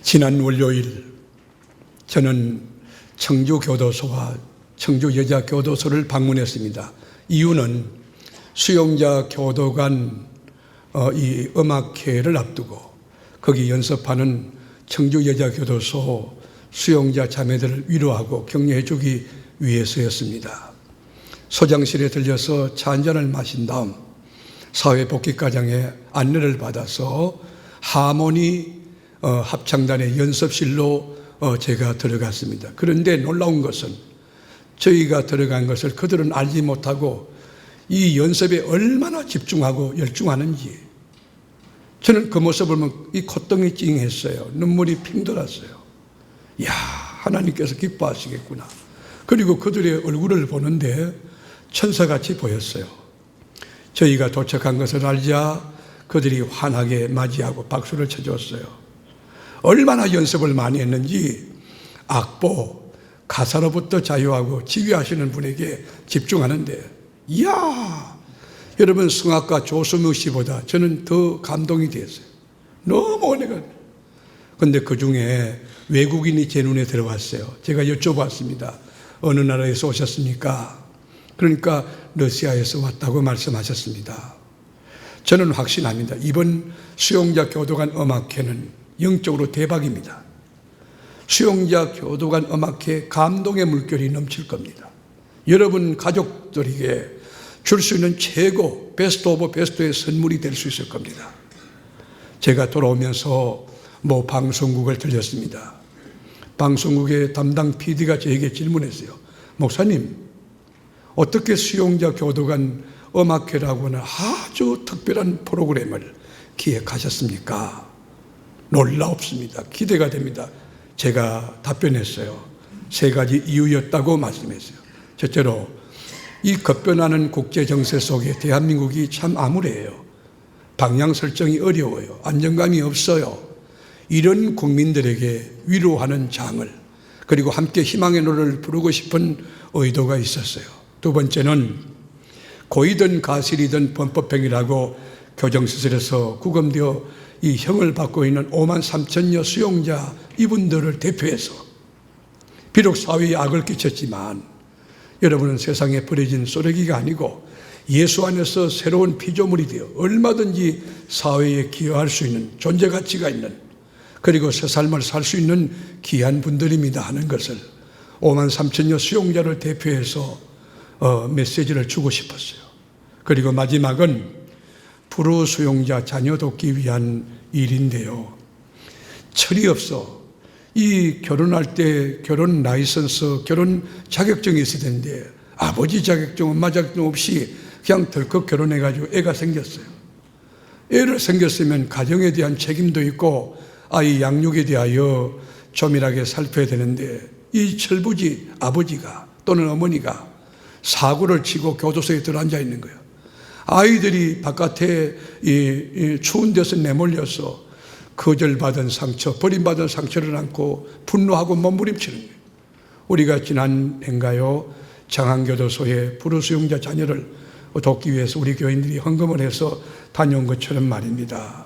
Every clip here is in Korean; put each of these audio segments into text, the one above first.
지난 월요일 저는 청주교도소와 청주여자교도소를 방문했습니다. 이유는 수용자 교도 간 이 음악회를 앞두고 거기 연습하는 청주여자교도소 수용자 자매들을 위로하고 격려해 주기 위해서였습니다. 소장실에 들려서 차 한잔을 마신 다음 사회복귀과장의 안내를 받아서 하모니 합창단의 연습실로 제가 들어갔습니다. 그런데 놀라운 것은 저희가 들어간 것을 그들은 알지 못하고 이 연습에 얼마나 집중하고 열중하는지 저는 그 모습을 보면 이 콧등이 찡했어요. 눈물이 핑 돌았어요. 이야, 하나님께서 기뻐하시겠구나. 그리고 그들의 얼굴을 보는데 천사같이 보였어요. 저희가 도착한 것을 알자 그들이 환하게 맞이하고 박수를 쳐줬어요. 얼마나 연습을 많이 했는지 악보, 가사로부터 자유하고 지휘하시는 분에게 집중하는데 이야, 여러분 성악가 조수무 씨보다 저는 더 감동이 됐어요. 너무 은혜가. 그런데 그 중에 외국인이 제 눈에 들어왔어요. 제가 여쭤봤습니다. 어느 나라에서 오셨습니까? 그러니까 러시아에서 왔다고 말씀하셨습니다. 저는 확신합니다. 이번 수용자 교도관 음악회는 영적으로 대박입니다. 수용자 교도관 음악회 감동의 물결이 넘칠 겁니다. 여러분 가족들에게 줄 수 있는 최고 베스트 오브 베스트의 선물이 될 수 있을 겁니다. 제가 돌아오면서 모 방송국을 들렸습니다. 방송국의 담당 PD가 저에게 질문했어요. 목사님, 어떻게 수용자 교도관 음악회라고는 아주 특별한 프로그램을 기획하셨습니까? 놀라웠습니다. 기대가 됩니다. 제가 답변했어요. 3가지 이유였다고 말씀했어요. 첫째로 이 급변하는 국제 정세 속에 대한민국이 참 암울해요. 방향 설정이 어려워요. 안정감이 없어요. 이런 국민들에게 위로하는 장을, 그리고 함께 희망의 노래를 부르고 싶은 의도가 있었어요. 두 번째는 고이든 가실이든 범법행위라고 교정시설에서 구금되어 이 형을 받고 있는 5만 3천여 수용자 이분들을 대표해서 비록 사회에 악을 끼쳤지만 여러분은 세상에 버려진 쓰레기가 아니고 예수 안에서 새로운 피조물이 되어 얼마든지 사회에 기여할 수 있는 존재 가치가 있는, 그리고 새 삶을 살 수 있는 귀한 분들입니다 하는 것을 5만 3천여 수용자를 대표해서 메시지를 주고 싶었어요. 그리고 마지막은 불우 수용자 자녀 돕기 위한 일인데요. 철이 없어 이 결혼할 때 결혼 라이선스, 결혼 자격증이 있어야 되는데 아버지 자격증, 엄마 자격증 없이 그냥 덜컥 결혼해가지고 애가 생겼어요. 애를 생겼으면 가정에 대한 책임도 있고 아이 양육에 대하여 조밀하게 살펴야 되는데 이 철부지 아버지가 또는 어머니가 사고를 치고 교도소에 들어앉아 있는 거예요. 아이들이 바깥에 이 추운 데서 내몰려서 거절받은 상처, 버림받은 상처를 안고 분노하고 몸부림치는 거예요. 우리가 지난해인가요? 장안교도소에 불우수용자 자녀를 돕기 위해서 우리 교인들이 헌금을 해서 다녀온 것처럼 말입니다.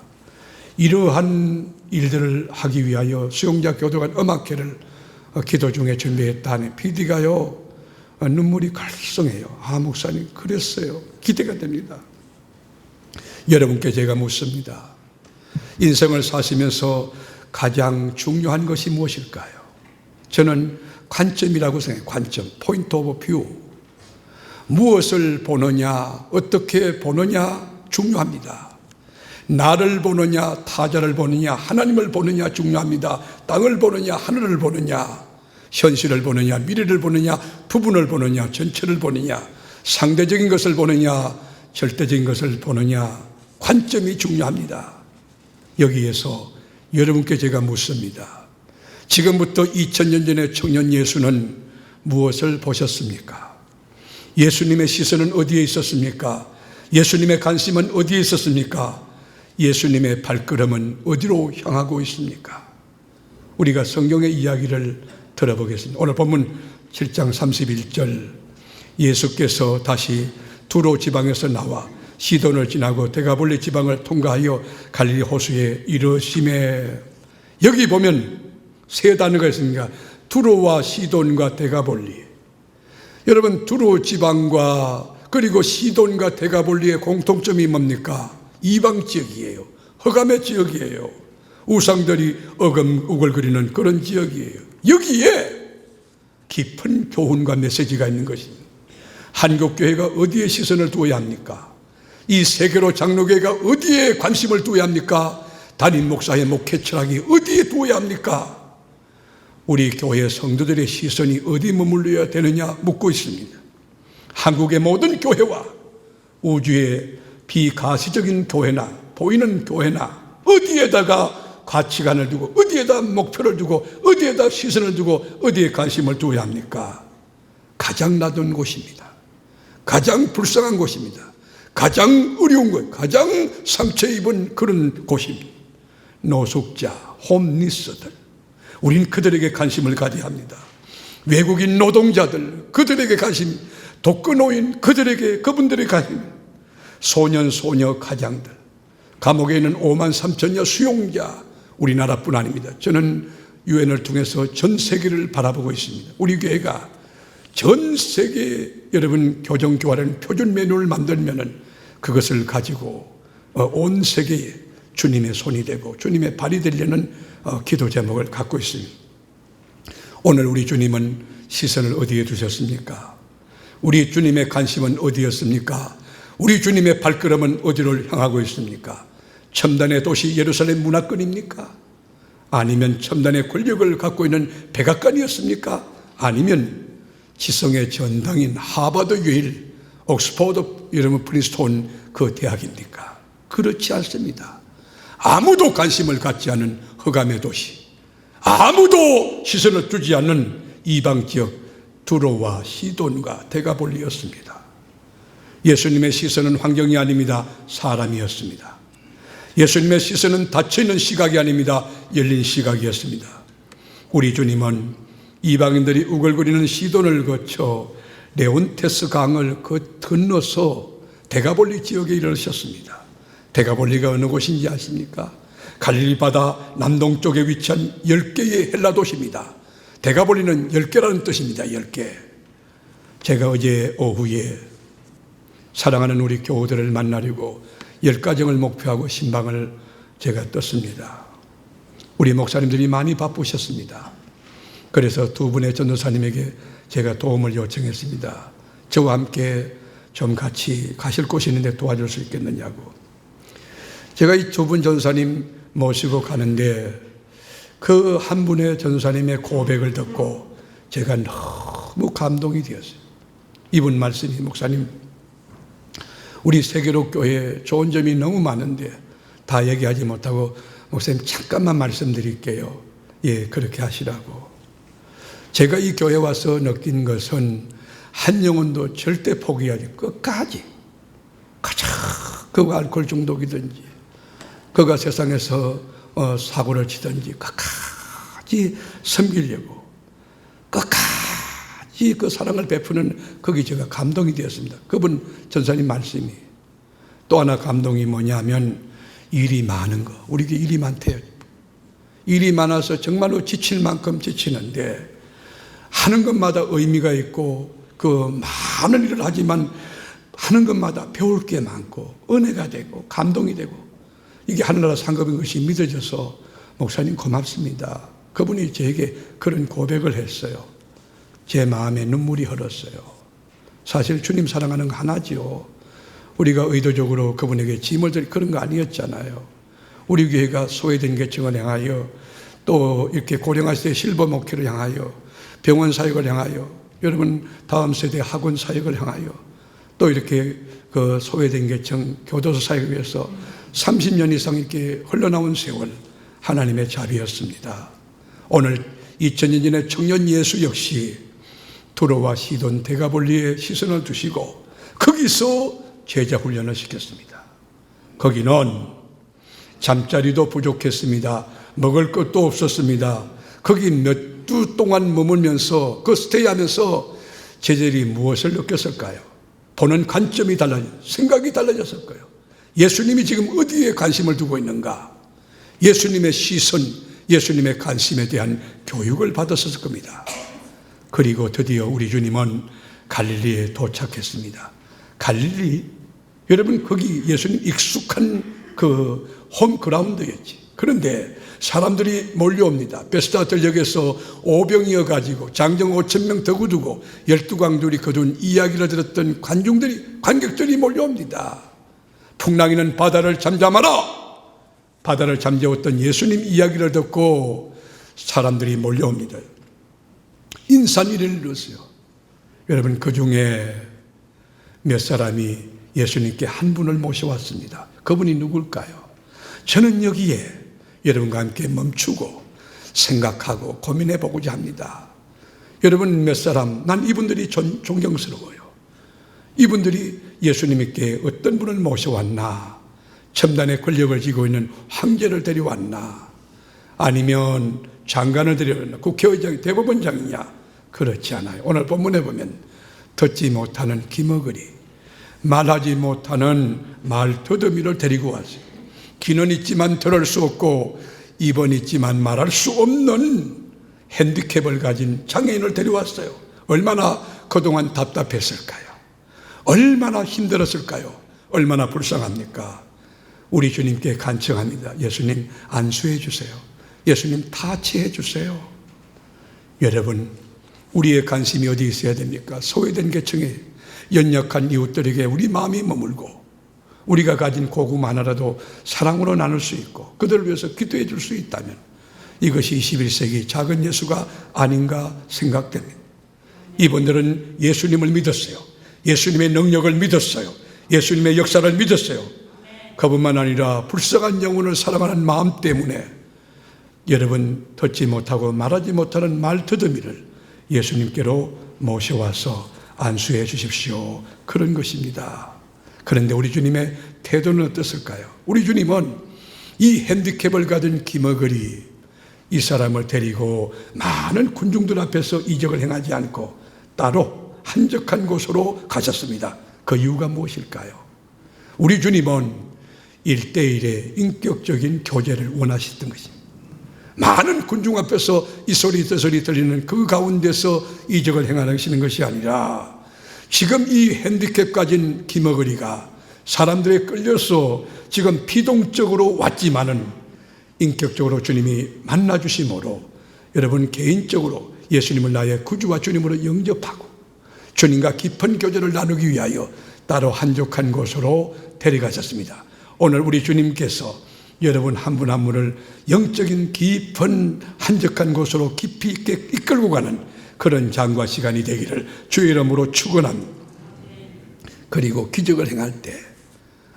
이러한 일들을 하기 위하여 수용자 교도관 음악회를 기도 중에 준비했다는 PD가요 눈물이 갈성해요. 아, 목사님 그랬어요. 기대가 됩니다. 여러분께 제가 묻습니다. 인생을 사시면서 가장 중요한 것이 무엇일까요? 저는 관점이라고 생각해요. 관점, 포인트 오브 뷰. 무엇을 보느냐, 어떻게 보느냐 중요합니다. 나를 보느냐, 타자를 보느냐, 하나님을 보느냐 중요합니다. 땅을 보느냐, 하늘을 보느냐, 현실을 보느냐, 미래를 보느냐, 부분을 보느냐, 전체를 보느냐, 상대적인 것을 보느냐, 절대적인 것을 보느냐, 관점이 중요합니다. 여기에서 여러분께 제가 묻습니다. 지금부터 2000년 전의 청년 예수는 무엇을 보셨습니까? 예수님의 시선은 어디에 있었습니까? 예수님의 관심은 어디에 있었습니까? 예수님의 발걸음은 어디로 향하고 있습니까? 우리가 성경의 이야기를 들어보겠습니다. 오늘 본문 7장 31절, 예수께서 다시 두로 지방에서 나와 시돈을 지나고 데가볼리 지방을 통과하여 갈릴리 호수에 이르시매, 여기 보면 세 단어가 있습니다. 두로와 시돈과 데가볼리. 여러분, 두로 지방과 그리고 시돈과 데가볼리의 공통점이 뭡니까? 이방 지역이에요. 흑암의 지역이에요. 우상들이 우글거리는 그런 지역이에요. 여기에 깊은 교훈과 메시지가 있는 것입니다. 한국교회가 어디에 시선을 두어야 합니까? 이 세계로 장로교회가 어디에 관심을 두어야 합니까? 담임 목사의 목회 철학이 어디에 두어야 합니까? 우리 교회 성도들의 시선이 어디 머물러야 되느냐 묻고 있습니다. 한국의 모든 교회와 우주의 비가시적인 교회나 보이는 교회나 어디에다가 가치관을 두고 어디에다 목표를 두고 어디에다 시선을 두고 어디에 관심을 두어야 합니까? 가장 낮은 곳입니다. 가장 불쌍한 곳입니다. 가장 어려운 곳, 가장 상처 입은 그런 곳입니다. 노숙자, 홈리스들, 우린 그들에게 관심을 가져야 합니다. 외국인 노동자들, 그들에게 관심, 독거노인, 그분들의 관심, 소년, 소녀, 가장들, 감옥에 있는 5만 3천여 수용자, 우리나라뿐 아닙니다. 저는 유엔을 통해서 전 세계를 바라보고 있습니다. 우리 교회가 전 세계 여러분 교정교화라는 표준 매뉴얼을 만들면은 그것을 가지고 온 세계에 주님의 손이 되고 주님의 발이 되려는 기도 제목을 갖고 있습니다. 오늘 우리 주님은 시선을 어디에 두셨습니까? 우리 주님의 관심은 어디였습니까? 우리 주님의 발걸음은 어디를 향하고 있습니까? 첨단의 도시 예루살렘 문화권입니까? 아니면 첨단의 권력을 갖고 있는 백악관이었습니까? 아니면 지성의 전당인 하버드, 예일, 옥스퍼드, 여러분 프린스톤 그 대학입니까? 그렇지 않습니다. 아무도 관심을 갖지 않은 흑암의 도시, 아무도 시선을 두지 않는 이방 지역 두로와 시돈과 데가볼리였습니다. 예수님의 시선은 환경이 아닙니다. 사람이었습니다. 예수님의 시선은 닫혀있는 시각이 아닙니다. 열린 시각이었습니다. 우리 주님은 이방인들이 우글거리는 시돈을 거쳐 레온테스 강을 건너서 데가볼리 지역에 이르셨습니다. 데가볼리가 어느 곳인지 아십니까? 갈릴리 바다 남동쪽에 위치한 10개의 헬라 도시입니다. 데가볼리는 10개라는 뜻입니다. 10개. 제가 어제 오후에 사랑하는 우리 교우들을 만나려고 10가정을 목표하고 신방을 제가 떴습니다. 우리 목사님들이 많이 바쁘셨습니다. 그래서 두 분의 전도사님에게 제가 도움을 요청했습니다. 저와 함께 좀 같이 가실 곳이 있는데 도와줄 수 있겠느냐고. 제가 이 두 분 전도사님 모시고 가는데 그 한 분의 전도사님의 고백을 듣고 제가 너무 감동이 되었어요. 이분 말씀이, 목사님, 우리 세계로 교회에 좋은 점이 너무 많은데 다 얘기하지 못하고 목사님 잠깐만 말씀드릴게요. 예, 그렇게 하시라고. 제가 이 교회 와서 느낀 것은 한 영혼도 절대 포기하지, 끝까지 가장 그가 알코올 중독이든지 그가 세상에서 사고를 치든지 끝까지 섬기려고 끝까지 그 사랑을 베푸는 거기 제가 감동이 되었습니다. 그분 전사님 말씀이. 또 하나 감동이 뭐냐면 일이 많은 거. 우리에게 일이 많대요. 일이 많아서 정말로 지칠 만큼 지치는데 하는 것마다 의미가 있고 그 많은 일을 하지만 하는 것마다 배울 게 많고 은혜가 되고 감동이 되고 이게 하늘나라 상급인 것이 믿어져서 목사님 고맙습니다. 그분이 저에게 그런 고백을 했어요. 제 마음에 눈물이 흘렀어요. 사실 주님 사랑하는 거 하나지요. 우리가 의도적으로 그분에게 짐을 들 그런 거 아니었잖아요. 우리 교회가 소외된 계층을 향하여 또 이렇게 고령화시대 실버 목회를 향하여 병원 사역을 향하여 여러분 다음 세대 학원 사역을 향하여 또 이렇게 그 소외된 계층 교도소 사역을 위해서 30년 이상 이렇게 흘러나온 세월 하나님의 자비였습니다. 오늘 2000년 전의 청년 예수 역시 두로와 시돈 데가볼리에 시선을 두시고 거기서 제자 훈련을 시켰습니다. 거기는 잠자리도 부족했습니다. 먹을 것도 없었습니다. 거기 몇 주 동안 머물면서 그 스테이하면서 제자들이 무엇을 느꼈을까요? 보는 관점이 생각이 달라졌을 거예요. 예수님이 지금 어디에 관심을 두고 있는가? 예수님의 시선, 예수님의 관심에 대한 교육을 받았을 겁니다. 그리고 드디어 우리 주님은 갈릴리에 도착했습니다. 갈릴리, 여러분 거기 예수님 익숙한 그 홈그라운드였지. 그런데 사람들이 몰려옵니다. 베스다 들역에서 오병이어 가지고 장정 5,000명 더 거두고 12광들이 거둔 이야기를 들었던 관객들이 몰려옵니다. 풍랑이는 바다를 잠잠하라! 바다를 잠재웠던 예수님 이야기를 듣고 사람들이 몰려옵니다. 인산이를 이뤘어요. 여러분 그 중에 몇 사람이 예수님께 한 분을 모셔왔습니다. 그분이 누굴까요? 저는 여기에 여러분과 함께 멈추고 생각하고 고민해 보고자 합니다. 여러분 몇 사람, 난 이분들이 존경스러워요. 이분들이 예수님께 어떤 분을 모셔왔나? 첨단의 권력을 쥐고 있는 황제를 데려왔나? 아니면 장관을 데려왔나? 국회의장, 대법원장이냐? 그렇지 않아요. 오늘 본문에 보면 듣지 못하는 기머거리, 말하지 못하는 말더듬이를 데리고 왔어요. 귀는 있지만 들을 수 없고 입은 있지만 말할 수 없는 핸디캡을 가진 장애인을 데려왔어요. 얼마나 그동안 답답했을까요? 얼마나 힘들었을까요? 얼마나 불쌍합니까? 우리 주님께 간청합니다. 예수님 안수해 주세요. 예수님 타치해 주세요. 여러분, 우리의 관심이 어디 있어야 됩니까? 소외된 계층에, 연약한 이웃들에게 우리 마음이 머물고 우리가 가진 고금 하나라도 사랑으로 나눌 수 있고 그들을 위해서 기도해 줄 수 있다면 이것이 21세기 작은 예수가 아닌가 생각됩니다. 이분들은 예수님을 믿었어요. 예수님의 능력을 믿었어요. 예수님의 역사를 믿었어요. 그뿐만 아니라 불쌍한 영혼을 사랑하는 마음 때문에 여러분 듣지 못하고 말하지 못하는 말더듬이를 예수님께로 모셔와서 안수해 주십시오. 그런 것입니다. 그런데 우리 주님의 태도는 어떻을까요? 우리 주님은 이 핸디캡을 가진 기머거리 이 사람을 데리고 많은 군중들 앞에서 이적을 행하지 않고 따로 한적한 곳으로 가셨습니다. 그 이유가 무엇일까요? 우리 주님은 1대1의 인격적인 교제를 원하셨던 것입니다. 많은 군중 앞에서 이 소리 저 소리 들리는 그 가운데서 이적을 행하시는 것이 아니라 지금 이 핸디캡 가진 기머거리가 사람들에 끌려서 지금 피동적으로 왔지만은 인격적으로 주님이 만나주심으로 여러분 개인적으로 예수님을 나의 구주와 주님으로 영접하고 주님과 깊은 교제를 나누기 위하여 따로 한적한 곳으로 데려가셨습니다. 오늘 우리 주님께서 여러분 한 분 한 분을 영적인 깊은 한적한 곳으로 깊이 있게 이끌고 가는 그런 장과 시간이 되기를 주의 이름으로 축원합니다. 그리고 기적을 행할 때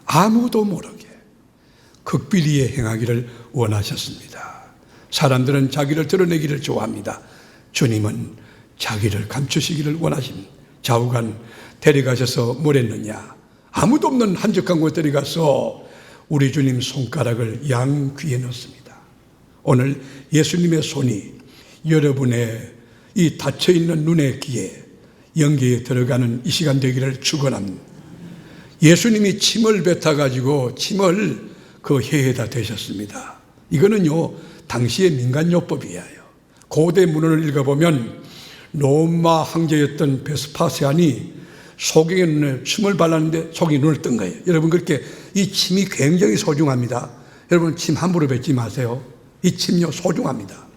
아무도 모르게 극비리에 행하기를 원하셨습니다. 사람들은 자기를 드러내기를 좋아합니다. 주님은 자기를 감추시기를 원하십니다. 좌우간 데려가셔서 뭘 했느냐? 아무도 없는 한적한 곳에 데려가서 우리 주님 손가락을 양 귀에 넣습니다. 오늘 예수님의 손이 여러분의 이 닫혀있는 눈의 귀에 연기에 들어가는 이 시간 되기를 축원합니다. 예수님이 침을 뱉어가지고 침을 그 혀에다 대셨습니다. 이거는요 당시의 민간요법이에요. 고대 문헌을 읽어보면 로마 황제였던 베스파시안이 소경의 눈에 침을 발랐는데 속이 눈을 뜬 거예요. 여러분 그렇게 이 침이 굉장히 소중합니다. 여러분 침 함부로 뱉지 마세요. 이 침요 소중합니다.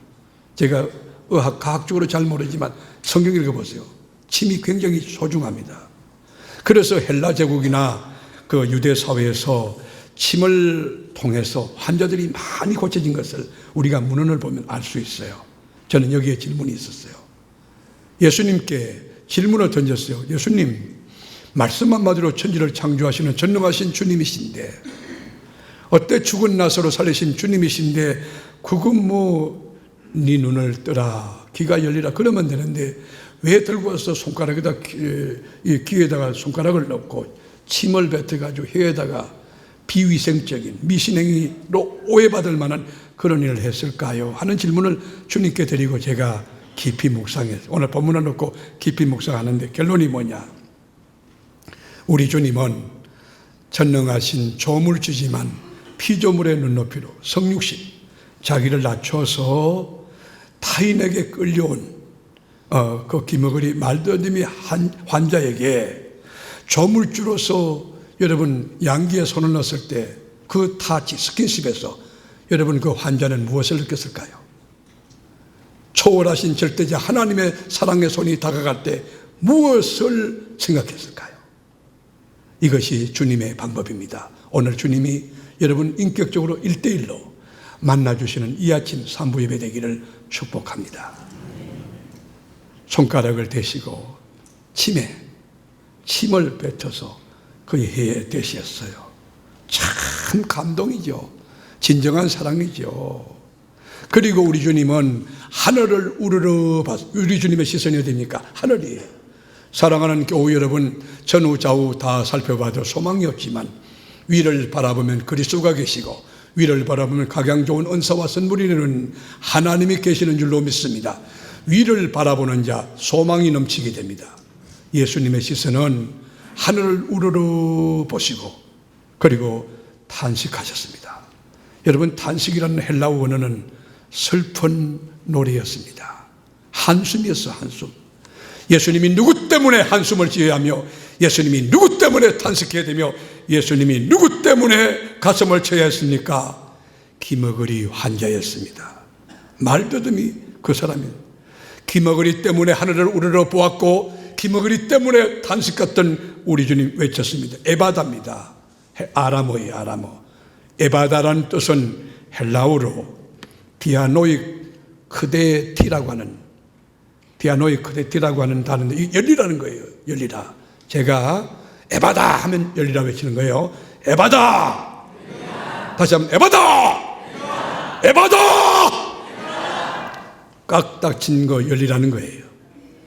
제가 과학적으로 잘 모르지만 성경 읽어보세요. 침이 굉장히 소중합니다. 그래서 헬라 제국이나 그 유대 사회에서 침을 통해서 환자들이 많이 고쳐진 것을 우리가 문헌을 보면 알 수 있어요. 저는 여기에 질문이 있었어요. 예수님께 질문을 던졌어요. 예수님, 말씀 한마디로 천지를 창조하시는 전능하신 주님이신데 어때 죽은 나사로 살리신 주님이신데 그건 뭐 네 눈을 뜨라 귀가 열리라 그러면 되는데 왜 들고 와서 손가락에다 귀에다가 손가락을 넣고 침을 뱉어가지고 혀에다가 비위생적인 미신행위로 오해받을 만한 그런 일을 했을까요? 하는 질문을 주님께 드리고 제가 깊이 묵상해서 오늘 본문을 놓고 깊이 묵상하는데 결론이 뭐냐? 우리 주님은 전능하신 조물주지만 피조물의 눈높이로 성육신 자기를 낮춰서 타인에게 끌려온 그 기머거리 말더듬이 환자에게 조물주로서 여러분 양기에 손을 넣었을 때 그 타치 스킨십에서 여러분 그 환자는 무엇을 느꼈을까요? 초월하신 절대자 하나님의 사랑의 손이 다가갈 때 무엇을 생각했을까요? 이것이 주님의 방법입니다. 오늘 주님이 여러분 인격적으로 1대1로 만나주시는 이 아침 산부 예배 되기를 축복합니다. 손가락을 대시고 침을 뱉어서 그의 혀에 대시했어요. 참 감동이죠. 진정한 사랑이죠. 그리고 우리 주님은 하늘을 우러러 봤어요. 우리 주님의 시선이 어디입니까? 하늘이에요. 사랑하는 교우 여러분, 전후 좌우 다 살펴봐도 소망이 없지만 위를 바라보면 그리스도가 계시고 위를 바라보면 각양 좋은 은사와 선물이 되는 하나님이 계시는 줄로 믿습니다. 위를 바라보는 자 소망이 넘치게 됩니다. 예수님의 시선은 하늘을 우러러 보시고 그리고 탄식하셨습니다. 여러분, 탄식이라는 헬라어 원어는 슬픈 노래였습니다. 한숨이었어, 한숨. 예수님이 누구 때문에 한숨을 지어야 하며 예수님이 누구 때문에 탄식해야 되며 예수님이 누구 때문에 가슴을 쳐야 했습니까? 기머거리 환자였습니다. 말더듬이 그 사람이 기머거리 때문에 하늘을 우러러 보았고 기머거리 때문에 탄식했던 우리 주님 외쳤습니다. 에바다입니다. 아람어예요, 아람어. 에바다라는 뜻은 헬라어로 디아노이 크데티라고 하는 단어인데 열리라는 거예요. 열리라. 제가 에바다 하면 열리라 외치는 거예요. 에바다. 다시 한번 에바다. 에바다. 깍 닫힌 거 열리라는 거예요.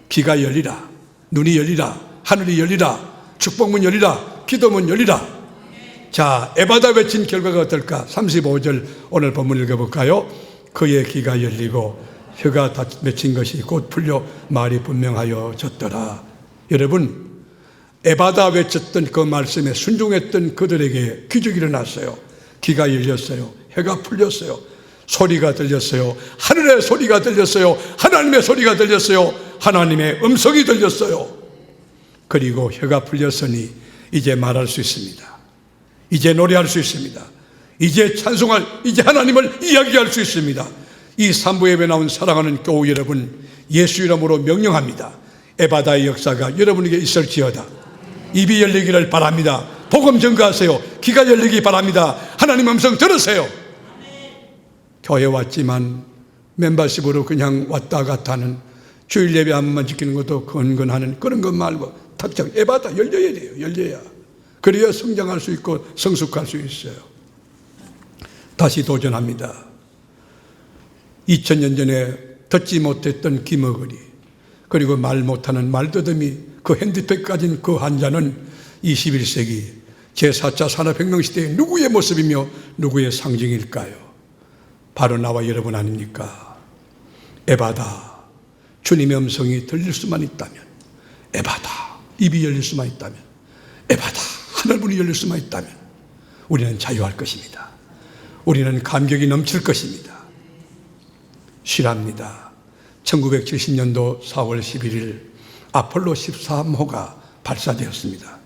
귀가 열리라. 눈이 열리라. 하늘이 열리라. 축복문 열리라. 기도문 열리라. 자, 에바다 외친 결과가 어떨까? 35절 오늘 본문 읽어볼까요? 그의 귀가 열리고 혀가 맺힌 것이 곧 풀려 말이 분명하여졌더라. 여러분, 에바다 외쳤던 그 말씀에 순종했던 그들에게 기적이 일어났어요. 귀가 열렸어요. 혀가 풀렸어요. 소리가 들렸어요. 하늘의 소리가 들렸어요. 하나님의 소리가 들렸어요. 하나님의 음성이 들렸어요. 그리고 혀가 풀렸으니 이제 말할 수 있습니다. 이제 노래할 수 있습니다. 이제 이제 하나님을 이야기할 수 있습니다. 이 산부 예배에 나온 사랑하는 교우 여러분, 예수 이름으로 명령합니다. 에바다의 역사가 여러분에게 있을지어다. 입이 열리기를 바랍니다. 복음 전가하세요. 귀가 열리기 바랍니다. 하나님 음성 들으세요. 교회 왔지만 멤버십으로 그냥 왔다 갔다 하는 주일 예배 한 번만 지키는 것도 근근하는 그런 것 말고 탁탁 에바다 열려야 돼요. 열려야. 그래야 성장할 수 있고 성숙할 수 있어요. 다시 도전합니다. 2000년 전에 듣지 못했던 기머거리 그리고 말 못하는 말더듬이 그 핸디팩 가진 그 환자는 21세기 제4차 산업혁명 시대의 누구의 모습이며 누구의 상징일까요? 바로 나와 여러분 아닙니까? 에바다. 주님의 음성이 들릴 수만 있다면 에바다. 입이 열릴 수만 있다면 에바다. 하늘문이 열릴 수만 있다면 우리는 자유할 것입니다. 우리는 감격이 넘칠 것입니다. 실합니다. 1970년도 4월 11일 아폴로 13호가 발사되었습니다.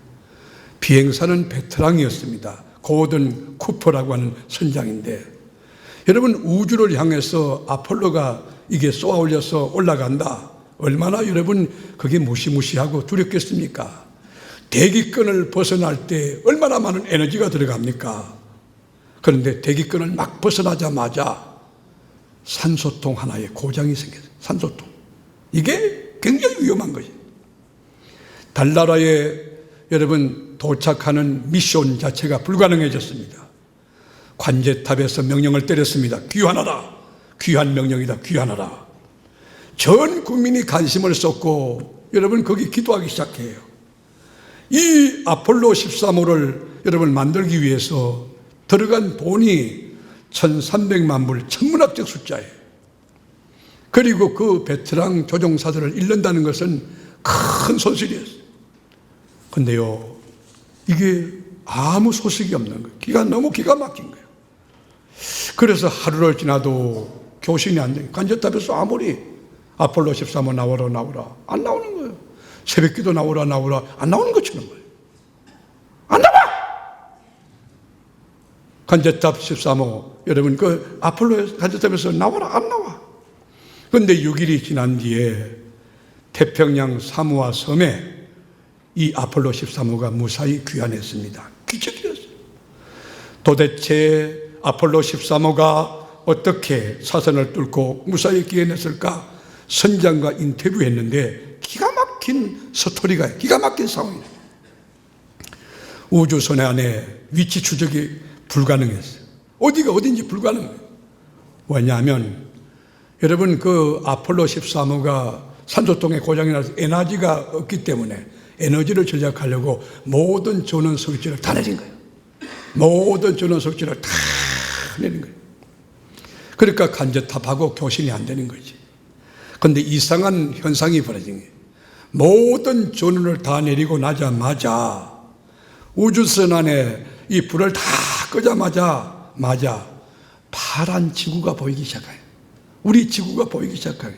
비행사는 베테랑이었습니다. 고든 쿠퍼라고 하는 선장인데 여러분, 우주를 향해서 아폴로가 이게 쏘아 올려서 올라간다. 얼마나 여러분 그게 무시무시하고 두렵겠습니까? 대기권을 벗어날 때 얼마나 많은 에너지가 들어갑니까? 그런데 대기권을 막 벗어나자마자 산소통 하나에 고장이 생겼어요. 산소통. 이게 굉장히 위험한 것이에요. 달나라에 여러분 도착하는 미션 자체가 불가능해졌습니다. 관제탑에서 명령을 때렸습니다. 귀환하라. 귀한 명령이다. 귀환하라. 전 국민이 관심을 쏟고 여러분 거기 기도하기 시작해요. 이 아폴로 13호를 여러분 만들기 위해서 들어간 돈이 1300만 불, 천문학적 숫자예요. 그리고 그 베테랑 조종사들을 잃는다는 것은 큰 손실이었어요. 근데요, 이게 아무 소식이 없는 거예요. 너무 기가 막힌 거예요. 그래서 하루를 지나도 교신이 안 돼. 간접탑에서 아무리 아폴로 13호 나오라 안 나오는 거예요. 새벽기도 나오라 안 나오는 것처럼 거예요. 안 나와! 간접탑 13호 여러분 그 아폴로 간접탑에서 나와라 안 나와. 그런데 6일이 지난 뒤에 태평양 사모아 섬에 이 아폴로 13호가 무사히 귀환했습니다. 기적이었어요. 도대체 아폴로 13호가 어떻게 사선을 뚫고 무사히 귀환했을까? 선장과 인터뷰했는데 기가 막힌 스토리가, 기가 막힌 상황이에요. 우주선의 안에 위치 추적이 불가능했어요. 어디가 어딘지 불가능해요. 왜냐하면 여러분 그 아폴로 13호가 산소통에 고장이 나서 에너지가 없기 때문에 에너지를 절약하려고 모든 전원 스위치를 다 내린 거예요. 모든 전원 스위치를 다 내린 거예요. 그러니까 간접탑하고 교신이 안 되는 거지. 그런데 이상한 현상이 벌어진 거예요. 모든 전원을 다 내리고 나자마자 우주선 안에 이 불을 다 끄자마자 파란 지구가 보이기 시작해요. 우리 지구가 보이기 시작해요.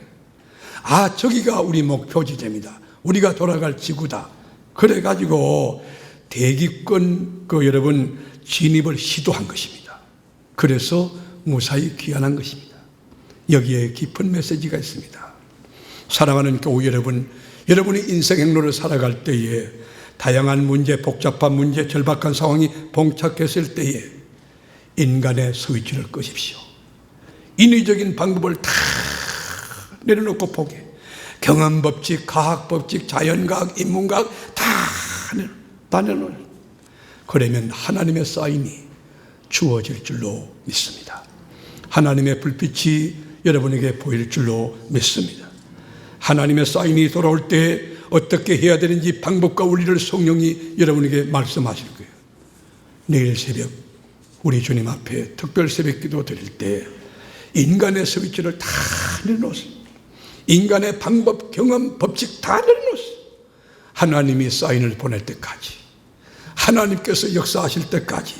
아, 저기가 우리 목표 지점이다. 우리가 돌아갈 지구다. 그래가지고 대기권 여러분 진입을 시도한 것입니다. 그래서 무사히 귀환한 것입니다. 여기에 깊은 메시지가 있습니다. 사랑하는 교우 여러분, 여러분이 인생 행로를 살아갈 때에 다양한 문제, 복잡한 문제, 절박한 상황이 봉착했을 때에 인간의 스위치를 끄십시오. 인위적인 방법을 다 내려놓고 보게. 경험법칙, 과학법칙, 자연과학, 인문과학 다 내려놓아요. 그러면 하나님의 사인이 주어질 줄로 믿습니다. 하나님의 불빛이 여러분에게 보일 줄로 믿습니다. 하나님의 사인이 돌아올 때 어떻게 해야 되는지 방법과 원리를 성령이 여러분에게 말씀하실 거예요. 내일 새벽 우리 주님 앞에 특별 새벽 기도 드릴 때 인간의 스위치를 다 내려놓습니다. 인간의 방법, 경험, 법칙 다 내려놓습니다. 하나님이 사인을 보낼 때까지, 하나님께서 역사하실 때까지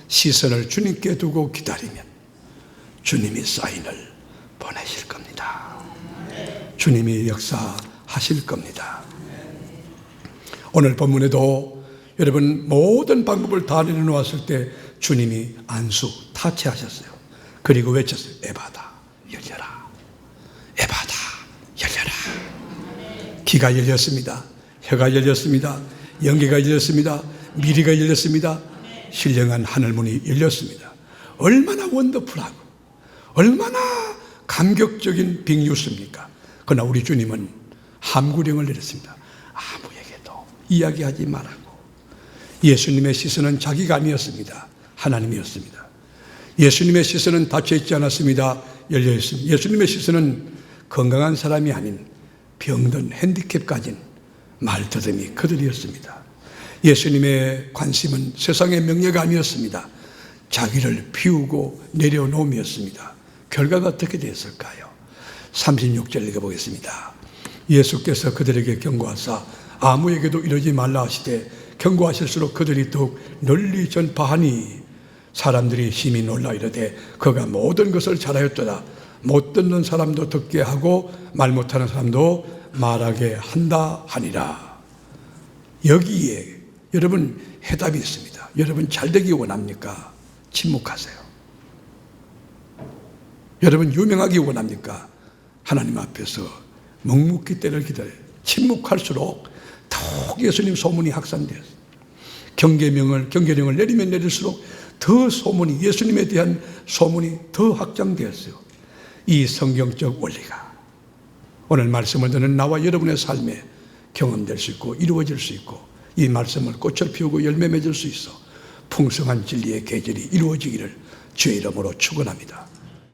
시선을 주님께 두고 기다리면 주님이 사인을 보내실 겁니다. 주님이 역사하실 겁니다. 오늘 본문에도 여러분 모든 방법을 다 내려놓았을 때 주님이 안수, 타치하셨어요. 그리고 외쳤어요. 에바다, 열려라. 에바다, 열려라. 귀가 열렸습니다. 혀가 열렸습니다. 영계가 열렸습니다. 미리가 열렸습니다. 신령한 하늘문이 열렸습니다. 얼마나 원더풀하고 얼마나 감격적인 빅뉴스입니까? 그러나 우리 주님은 함구령을 내렸습니다. 아무에게도 이야기하지 말라고. 예수님의 시선은 자기가 아니었습니다. 하나님이었습니다. 예수님의 시선은 닫혀있지 않았습니다. 열려있습니다. 예수님의 시선은 건강한 사람이 아닌 병든 핸디캡 가진 말더듬이 그들이었습니다. 예수님의 관심은 세상의 명예가 아니었습니다. 자기를 비우고 내려놓음이었습니다. 결과가 어떻게 됐을까요? 36절 읽어보겠습니다. 예수께서 그들에게 경고하사 아무에게도 이러지 말라 하시되 경고하실수록 그들이 더욱 널리 전파하니 사람들이 심히 놀라 이르되 그가 모든 것을 잘하였도다. 못 듣는 사람도 듣게 하고 말 못하는 사람도 말하게 한다 하니라. 여기에 여러분 해답이 있습니다. 여러분 잘되기 원합니까? 침묵하세요. 여러분 유명하기 원합니까? 하나님 앞에서 묵묵히 때를 기다려요. 침묵할수록 더욱 예수님 소문이 확산되었어요. 경계령을 내리면 내릴수록 더 소문이, 예수님에 대한 소문이 더 확장되었어요. 이 성경적 원리가 오늘 말씀을 듣는 나와 여러분의 삶에 경험될 수 있고 이루어질 수 있고 이 말씀을 꽃을 피우고 열매 맺을 수 있어 풍성한 진리의 계절이 이루어지기를 주의 이름으로 축원합니다.